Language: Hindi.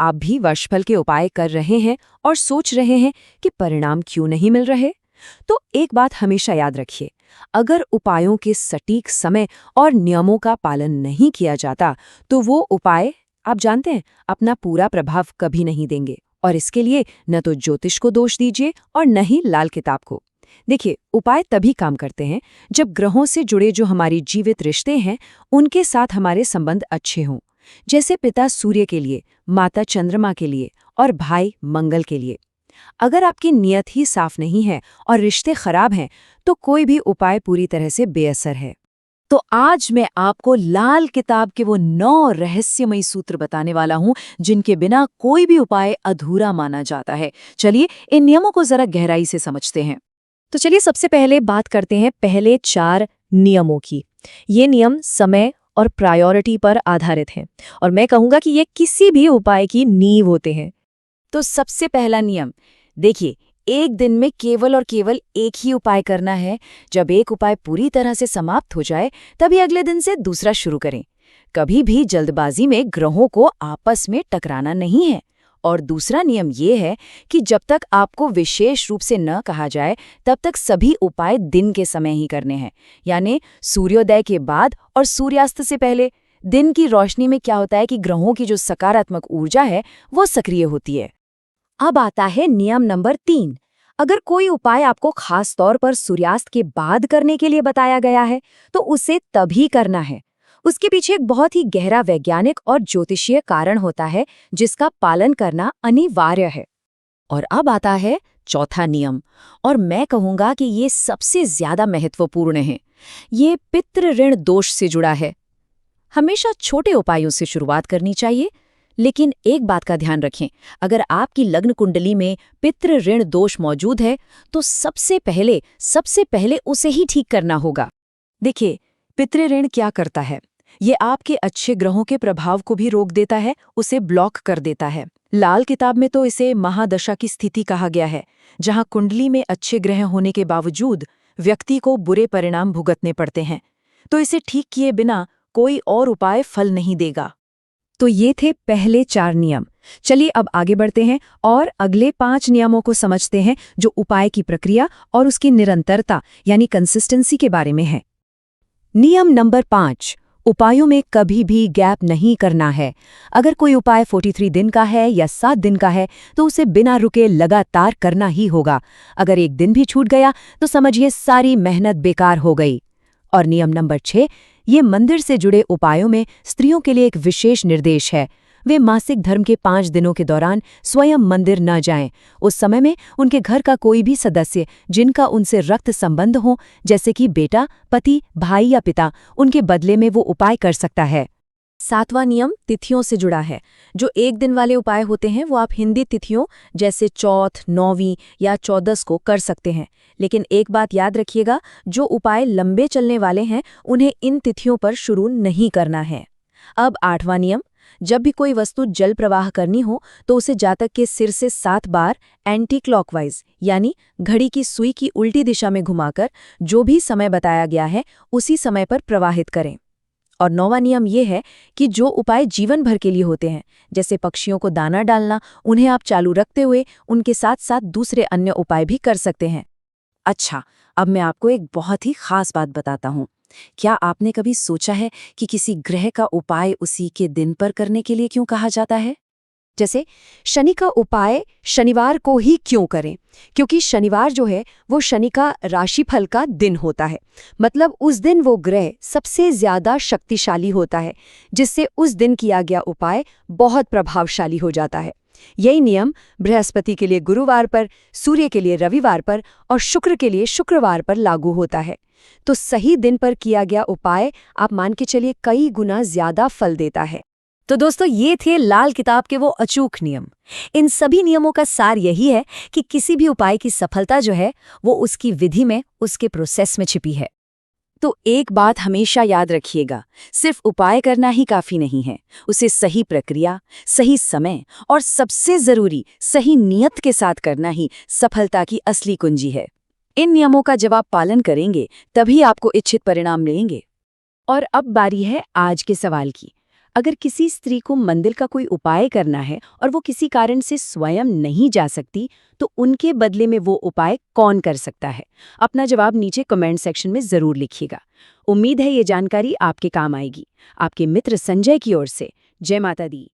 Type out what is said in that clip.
आप भी वर्षफल के उपाय कर रहे हैं और सोच रहे हैं कि परिणाम क्यों नहीं मिल रहे, तो एक बात हमेशा याद रखिए, अगर उपायों के सटीक समय और नियमों का पालन नहीं किया जाता तो वो उपाय, आप जानते हैं, अपना पूरा प्रभाव कभी नहीं देंगे। और इसके लिए न तो ज्योतिष को दोष दीजिए और न ही लाल किताब को। देखिए, उपाय तभी काम करते हैं जब ग्रहों से जुड़े जो हमारी जीवित रिश्ते हैं उनके साथ हमारे संबंध अच्छे हों, जैसे पिता सूर्य के लिए, माता चंद्रमा के लिए और भाई मंगल के लिए। अगर आपकी नीयत ही साफ नहीं है और रिश्ते खराब हैं तो कोई भी उपाय पूरी तरह से बेअसर है। तो आज मैं आपको लाल किताब के वो 9 रहस्यमयी सूत्र बताने वाला हूं जिनके बिना कोई भी उपाय अधूरा माना जाता है। चलिए इन नियमों को जरा गहराई से समझते हैं। तो चलिए सबसे पहले बात करते हैं पहले 4 नियमों की। ये नियम समय और प्रायोरिटी पर आधारित हैं और मैं कहूंगा कि ये किसी भी उपाय की नींव होते हैं। तो सबसे पहला नियम, देखिए, एक दिन में केवल और केवल एक ही उपाय करना है। जब एक उपाय पूरी तरह से समाप्त हो जाए तभी अगले दिन से दूसरा शुरू करें। कभी भी जल्दबाजी में ग्रहों को आपस में टकराना नहीं है। और दूसरा नियम ये है कि जब तक आपको विशेष रूप से न कहा जाए तब तक सभी उपाय दिन के समय ही करने हैं, यानी सूर्योदय के बाद और सूर्यास्त से पहले। दिन की रोशनी में क्या होता है कि ग्रहों की जो सकारात्मक ऊर्जा है वो सक्रिय होती है। अब आता है नियम नंबर 3। अगर कोई उपाय आपको खास तौर पर सूर्यास्त के बाद करने के लिए बताया गया है तो उसे तभी करना है। उसके पीछे एक बहुत ही गहरा वैज्ञानिक और ज्योतिषीय कारण होता है जिसका पालन करना अनिवार्य है। और अब आता है चौथा नियम, और मैं कहूंगा कि ये सबसे ज्यादा महत्वपूर्ण है। ये पितृ ऋण दोष से जुड़ा है। हमेशा छोटे उपायों से शुरुआत करनी चाहिए, लेकिन एक बात का ध्यान रखें, अगर आपकी लग्न कुंडली में पितृ ऋण दोष मौजूद है तो सबसे पहले उसे ही ठीक करना होगा। देखिए, पितृ ऋण क्या करता है, ये आपके अच्छे ग्रहों के प्रभाव को भी रोक देता है, उसे ब्लॉक कर देता है। लाल किताब में तो इसे महादशा की स्थिति कहा गया है, जहां कुंडली में अच्छे ग्रह होने के बावजूद व्यक्ति को बुरे परिणाम भुगतने पड़ते हैं। तो इसे ठीक किए बिना कोई और उपाय फल नहीं देगा। तो ये थे पहले 4 नियम। चलिए अब आगे बढ़ते हैं और अगले 5 नियमों को समझते हैं जो उपाय की प्रक्रिया और उसकी निरंतरता यानी कंसिस्टेंसी के बारे में है। नियम नंबर 5, उपायों में कभी भी गैप नहीं करना है। अगर कोई उपाय 43 दिन का है या 7 दिन का है तो उसे बिना रुके लगातार करना ही होगा। अगर एक दिन भी छूट गया तो समझिए सारी मेहनत बेकार हो गई। और नियम नंबर 6, ये मंदिर से जुड़े उपायों में स्त्रियों के लिए एक विशेष निर्देश है। वे मासिक धर्म के 5 दिनों के दौरान स्वयं मंदिर न जाएं। उस समय में उनके घर का कोई भी सदस्य जिनका उनसे रक्त संबंध हो, जैसे कि बेटा, पति, भाई या पिता, उनके बदले में वो उपाय कर सकता है। 7वां नियम तिथियों से जुड़ा है। जो एक दिन वाले उपाय होते हैं वो आप हिंदी तिथियों जैसे चौथ, 9वीं या 14 को कर सकते हैं। लेकिन एक बात याद रखिएगा, जो उपाय लंबे चलने वाले हैं उन्हें इन तिथियों पर शुरू नहीं करना है। अब 8वां नियम, जब भी कोई वस्तु जल प्रवाह करनी हो तो उसे जातक के सिर से 7 बार एंटी क्लॉकवाइज यानी घड़ी की सुई की उल्टी दिशा में घुमाकर जो भी समय बताया गया है उसी समय पर प्रवाहित करें। और 9वां नियम ये है कि जो उपाय जीवन भर के लिए होते हैं, जैसे पक्षियों को दाना डालना, उन्हें आप चालू रखते हुए उनके साथ साथ दूसरे अन्य उपाय भी कर सकते हैं। अच्छा, अब मैं आपको एक बहुत ही खास बात बताता हूँ। क्या आपने कभी सोचा है कि किसी ग्रह का उपाय उसी के दिन पर करने के लिए क्यों कहा जाता है? जैसे शनि का उपाय शनिवार को ही क्यों करें? क्योंकि शनिवार जो है वो शनि का राशिफल का दिन होता है। मतलब उस दिन वो ग्रह सबसे ज्यादा शक्तिशाली होता है, जिससे उस दिन किया गया उपाय बहुत प्रभावशाली हो जाता है। यही नियम बृहस्पति के लिए गुरुवार पर, सूर्य के लिए रविवार पर और शुक्र के लिए शुक्रवार पर लागू होता है। तो सही दिन पर किया गया उपाय आप मान के चलिए कई गुना ज्यादा फल देता है। तो दोस्तों, ये थे लाल किताब के वो अचूक नियम। इन सभी नियमों का सार यही है कि किसी भी उपाय की सफलता जो है वो उसकी विधि में, उसके प्रोसेस में छिपी है। तो एक बात हमेशा याद रखिएगा, सिर्फ उपाय करना ही काफी नहीं है, उसे सही प्रक्रिया, सही समय और सबसे जरूरी सही नियत के साथ करना ही सफलता की असली कुंजी है। इन नियमों का जब आप पालन करेंगे तभी आपको इच्छित परिणाम मिलेंगे। और अब बारी है आज के सवाल की। अगर किसी स्त्री को मंदिर का कोई उपाय करना है और वो किसी कारण से स्वयं नहीं जा सकती, तो उनके बदले में वो उपाय कौन कर सकता है? अपना जवाब नीचे कमेंट सेक्शन में ज़रूर लिखिएगा। उम्मीद है ये जानकारी आपके काम आएगी। आपके मित्र संजय की ओर से जय माता दी।